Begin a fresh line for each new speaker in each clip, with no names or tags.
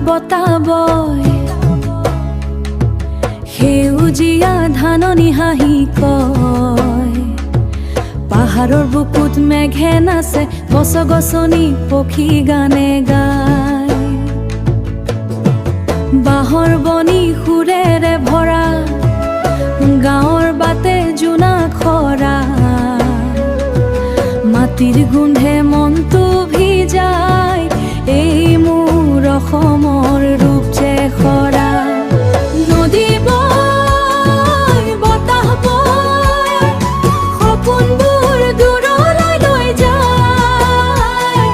বতাহ বয়, সেউজীয়া ধাননি হাঁহি কয়। পাহাৰৰ বুকুত মেঘে নাচে, গছ গছনি পক্ষী গানে গায়। বাঁহৰ বনি সুৰেৰে ভৰা, গাঁৱৰ বাটে জোনা খৰা। মাটিৰ গোন্ধে মনটো ভিজায়, এই মোৰ অসমৰ ৰূপ যে খৰা। নদী বয়, বতাহ বয়, সপোনবোৰ দূৰলৈ লৈ যায়।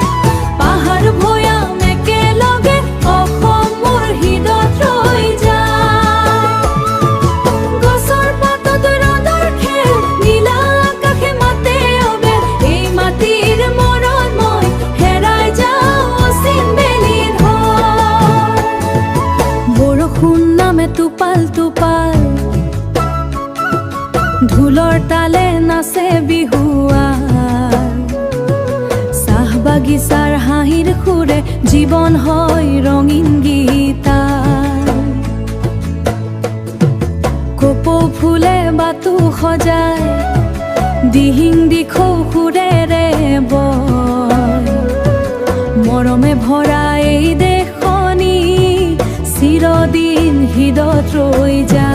পাহাৰ ভৈয়াম একেলগে অসম মোৰ হৃদয়ত ৰৈ যায়। গছৰ পাতত ৰ'দৰ খেল, নীলা আকাশে মাতে অবেল। এই মাটিৰ মনত মই হেৰাই যাওঁ অচিন বেলি ধৰ। বৰষুণ নামে টোপাল টোপাল, ঢোলৰ তালে নাচে বিহুৱাল। চাহ বাগিচাৰ হাঁহিৰ সুৰে জীৱন হয় ৰঙীন গীতাল। কপৌ ফুলে বাটু সজায়, দিহিং দিখৌ সুৰেৰে বয়। মৰমে ভৰা এই দেশখনি চিৰদিন হৃদয়ত ৰৈ যায়।